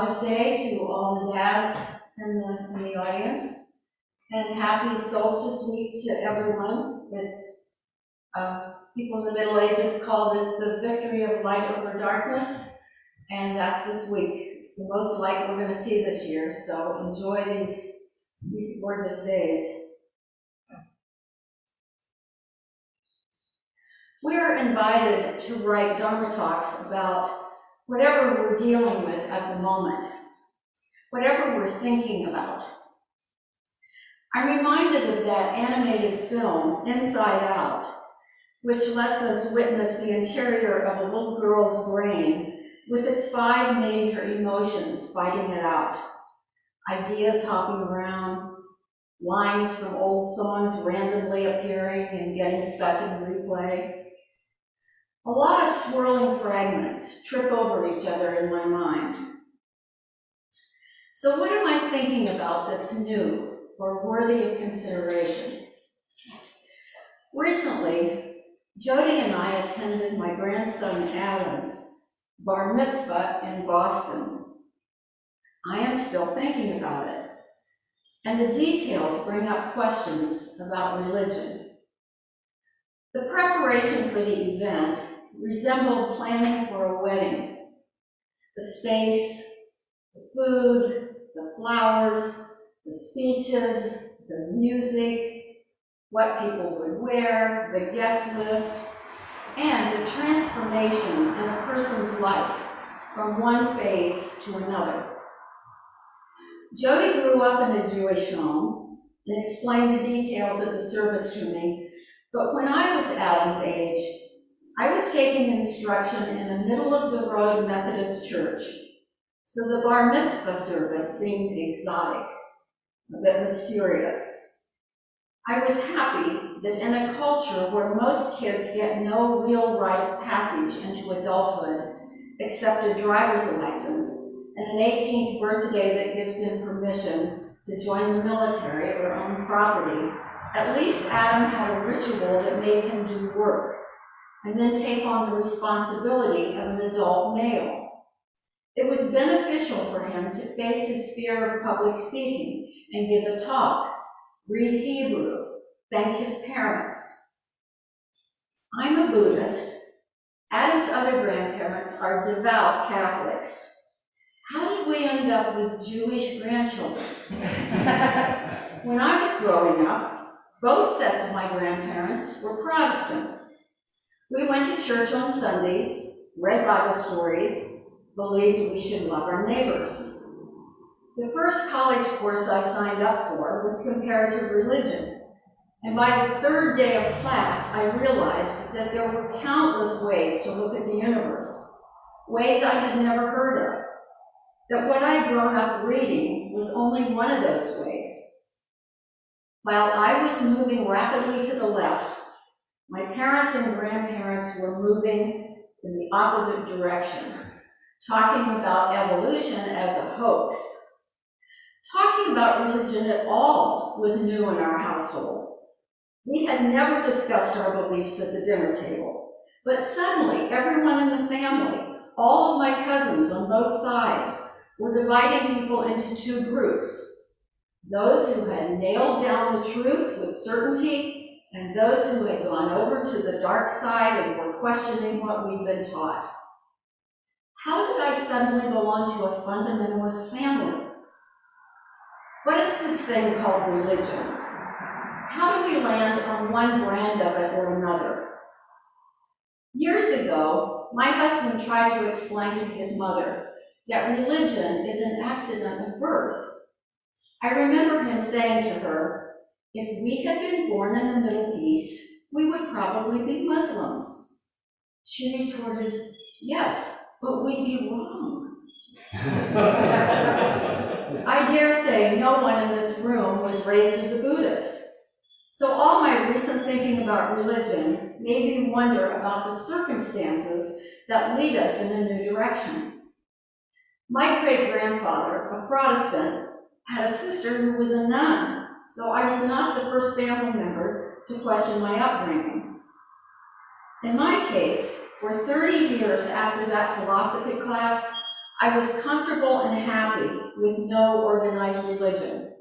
Father's Day to all the dads in the audience, and happy solstice week to everyone. It's people in the Middle Ages called it the victory of light over darkness, and that's this week. It's the most light we're going to see this year, so enjoy these gorgeous days. We're invited to write Dharma talks about whatever we're dealing with at the moment, whatever we're thinking about. I'm reminded of that animated film, Inside Out, which lets us witness the interior of a little girl's brain with its 5 major emotions fighting it out. Ideas hopping around, lines from old songs randomly appearing and getting stuck in replay. A lot of swirling fragments trip over each other in my mind. So what am I thinking about that's new or worthy of consideration? Recently, Jody and I attended my grandson Adam's bar mitzvah in Boston. I am still thinking about it, and the details bring up questions about religion. The preparation for the event resembled planning for a wedding. The space, the food, the flowers, the speeches, the music, what people would wear, the guest list, and the transformation in a person's life from one phase to another. Jody grew up in a Jewish home and explained the details of the service to me, but when I was Adam's age, I was taking instruction in a middle-of-the-road Methodist church, so the bar mitzvah service seemed exotic, a bit mysterious. I was happy that in a culture where most kids get no real rite of passage into adulthood except a driver's license and an 18th birthday that gives them permission to join the military or own property, at least Adam had a ritual that made him do work and then take on the responsibility of an adult male. It was beneficial for him to face his fear of public speaking and give a talk, read Hebrew, thank his parents. I'm a Buddhist. Adam's other grandparents are devout Catholics. How did we end up with Jewish grandchildren? When I was growing up, both sets of my grandparents were Protestant. We went to church on Sundays, read Bible stories, believed we should love our neighbors. The first college course I signed up for was comparative religion, and by the 3rd day of class, I realized that there were countless ways to look at the universe, ways I had never heard of, that what I'd grown up reading was only one of those ways. While I was moving rapidly to the left, my parents and grandparents were moving in the opposite direction, talking about evolution as a hoax. Talking about religion at all was new in our household. We had never discussed our beliefs at the dinner table, but suddenly everyone in the family, all of my cousins on both sides, were dividing people into 2 groups. Those who had nailed down the truth with certainty, and those who had gone over to the dark side and were questioning what we'd been taught. How did I suddenly belong to a fundamentalist family? What is this thing called religion? How do we land on one brand of it or another? Years ago, my husband tried to explain to his mother that religion is an accident of birth. I remember him saying to her, if we had been born in the Middle East, we would probably be Muslims. She retorted, yes, but we'd be wrong. I dare say no one in this room was raised as a Buddhist. So all my recent thinking about religion made me wonder about the circumstances that lead us in a new direction. My great-grandfather, a Protestant, had a sister who was a nun, so I was not the first family member to question my upbringing. In my case, for 30 years after that philosophy class, I was comfortable and happy with no organized religion.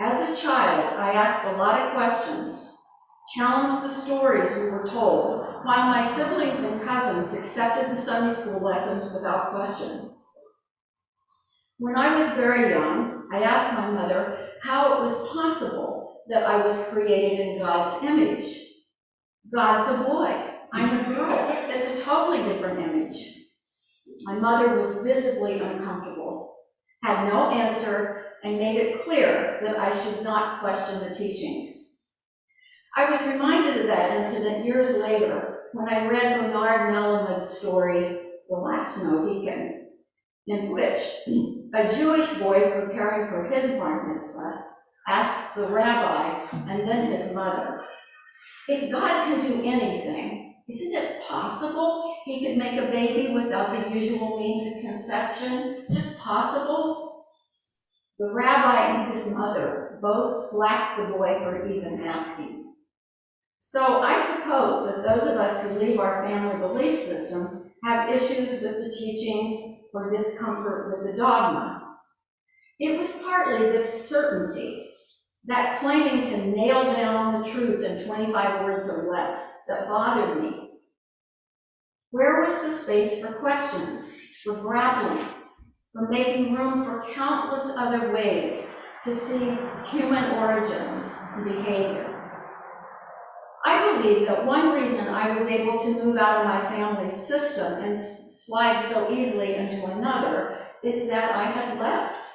As a child, I asked a lot of questions, challenged the stories we were told, while my siblings and cousins accepted the Sunday school lessons without question. When I was very young, I asked my mother how it was possible that I was created in God's image. God's a boy, I'm a girl. It's a totally different image. My mother was visibly uncomfortable, had no answer, and made it clear that I should not question the teachings. I was reminded of that incident years later when I read Bernard Melamude's story, The Last Mohican, in which a Jewish boy preparing for his bar mitzvah asks the rabbi and then his mother, if God can do anything, isn't it possible he could make a baby without the usual means of conception? Just possible? The rabbi and his mother both slapped the boy for even asking. So I suppose that those of us who leave our family belief system have issues with the teachings or discomfort with the dogma. It was partly this certainty, that claiming to nail down the truth in 25 words or less, that bothered me. Where was the space for questions, for grappling, for making room for countless other ways to see human origins and behavior? I believe that one reason I was able to move out of my family's system and slide so easily into another is that I had left.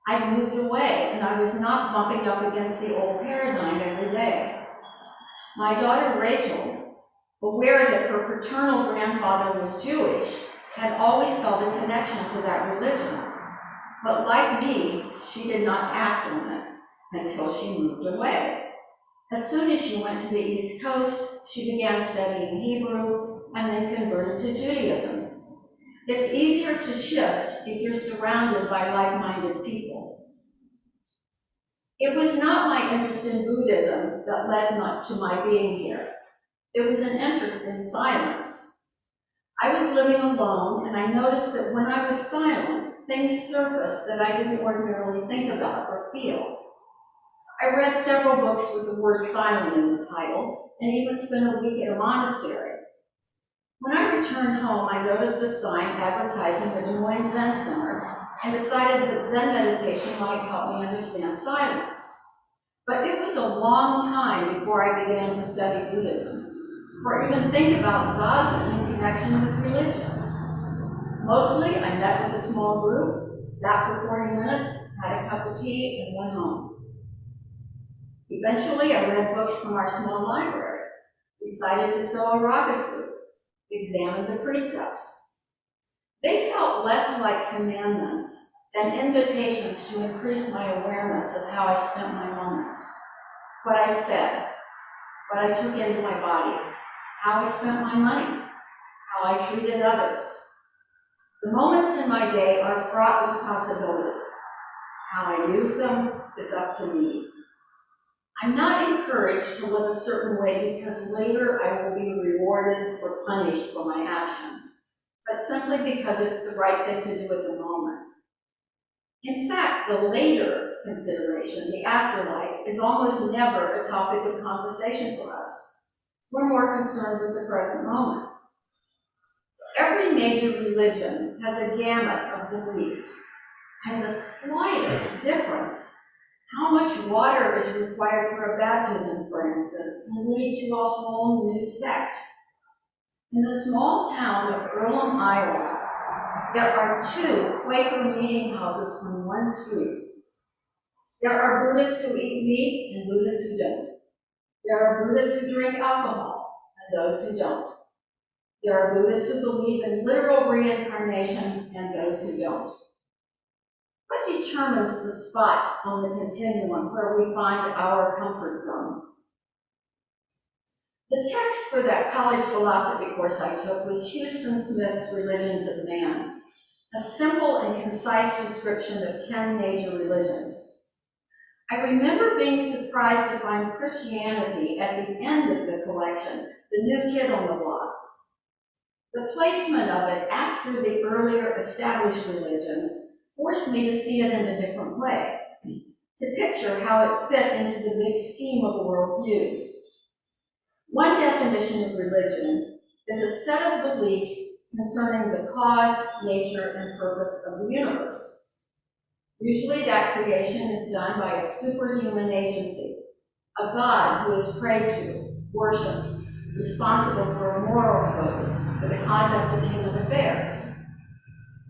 I moved away, and I was not bumping up against the old paradigm every day. My daughter Rachel, aware that her paternal grandfather was Jewish, had always felt a connection to that religion. But like me, she did not act on it until she moved away. As soon as she went to the East Coast, she began studying Hebrew and then converted to Judaism. It's easier to shift if you're surrounded by like-minded people. It was not my interest in Buddhism that led to my being here. It was an interest in silence. I was living alone, and I noticed that when I was silent, things surfaced that I didn't ordinarily think about or feel. I read several books with the word silent in the title, and even spent a week at a monastery. When I returned home, I noticed a sign advertising the Des Moines Zen Center and decided that Zen meditation might help me understand silence. But it was a long time before I began to study Buddhism, or even think about Zazen in connection with religion. Mostly, I met with a small group, sat for 40 minutes, had a cup of tea, and went home. Eventually, I read books from our small library, decided to sew a raga suit, examined the precepts. They felt less like commandments than invitations to increase my awareness of how I spent my moments, what I said, what I took into my body, how I spent my money, how I treated others. The moments in my day are fraught with possibility. How I use them is up to me. I'm not encouraged to live a certain way because later I will be rewarded or punished for my actions, but simply because it's the right thing to do at the moment. In fact, the later consideration, the afterlife, is almost never a topic of conversation for us. We're more concerned with the present moment. Every major religion has a gamut of beliefs, and the slightest difference, how much water is required for a baptism, for instance, can lead to a whole new sect. In the small town of Earlham, Iowa, there are 2 Quaker meeting houses on one street. There are Buddhists who eat meat and Buddhists who don't. There are Buddhists who drink alcohol and those who don't. There are Buddhists who believe in literal reincarnation and those who don't. What determines the spot on the continuum where we find our comfort zone? The text for that college philosophy course I took was Houston Smith's Religions of Man, a simple and concise description of 10 major religions. I remember being surprised to find Christianity at the end of the collection, the new kid on the block. The placement of it after the earlier established religions forced me to see it in a different way, to picture how it fit into the big scheme of worldviews. One definition of religion is a set of beliefs concerning the cause, nature, and purpose of the universe. Usually that creation is done by a superhuman agency, a God who is prayed to, worshipped, responsible for a moral code, for the conduct of human affairs.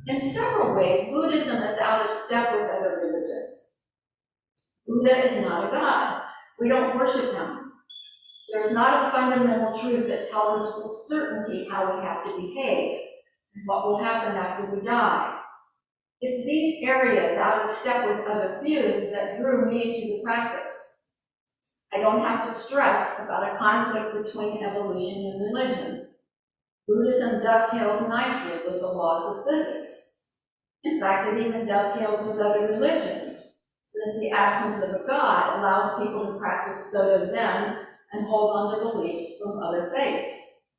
In several ways, Buddhism is out of step with other religions. Buddha is not a god. We don't worship him. There's not a fundamental truth that tells us with certainty how we have to behave and what will happen after we die. It's these areas out of step with other views that drew me to the practice. I don't have to stress about a conflict between evolution and religion. Buddhism dovetails nicely with the laws of physics. In fact, it even dovetails with other religions, since the absence of a god allows people to practice Soto Zen and hold on to beliefs from other faiths.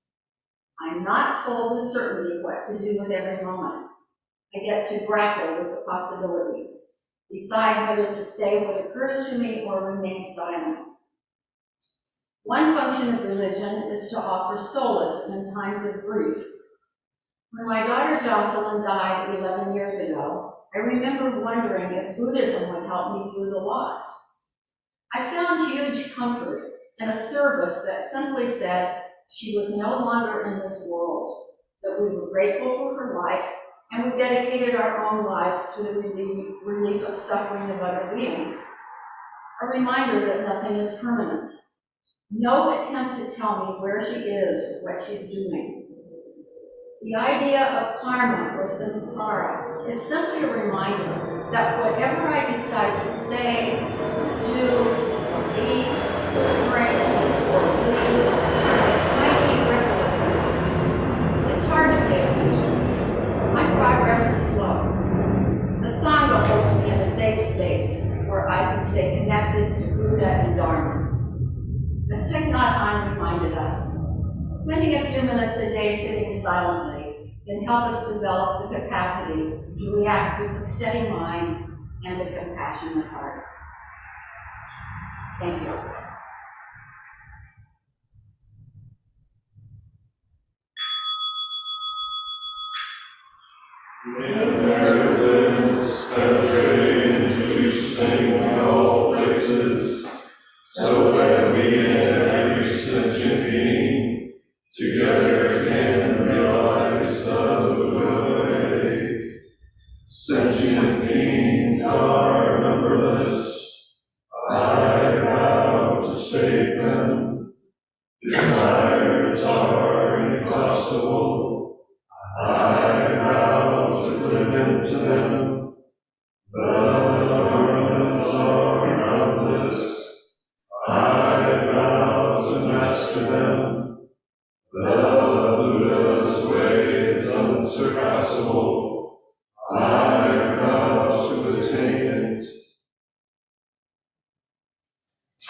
I'm not told with certainty what to do with every moment. I get to grapple with the possibilities, decide whether to say what occurs to me or remain silent. One function of religion is to offer solace in times of grief. When my daughter Jocelyn died 11 years ago, I remember wondering if Buddhism would help me through the loss. I found huge comfort in a service that simply said she was no longer in this world, that we were grateful for her life, and we dedicated our own lives to the relief of suffering of other beings. A reminder that nothing is permanent. No attempt to tell me where she is or what she's doing. The idea of karma or samsara is simply a reminder that whatever I decide to say, do, eat, drink, or believe has a tiny ripple effect. It's hard to pay attention. My progress is slow. The Sangha holds me in a safe space where I can stay connected to Buddha and Dharma. As Thich Nhat Hanh reminded us, spending a few minutes a day sitting silently can help us develop the capacity to react with a steady mind and a compassionate heart. Thank you. There lives, penetrating to each thing in all places, so that we and every sentient being together can realize the Buddha way. Sentient beings are numberless. I vow to save them. Desires are inexhaustible. I vow to live into them. The governments are boundless. I vow to master them. The Buddha's way is unsurpassable. I vow to attain it.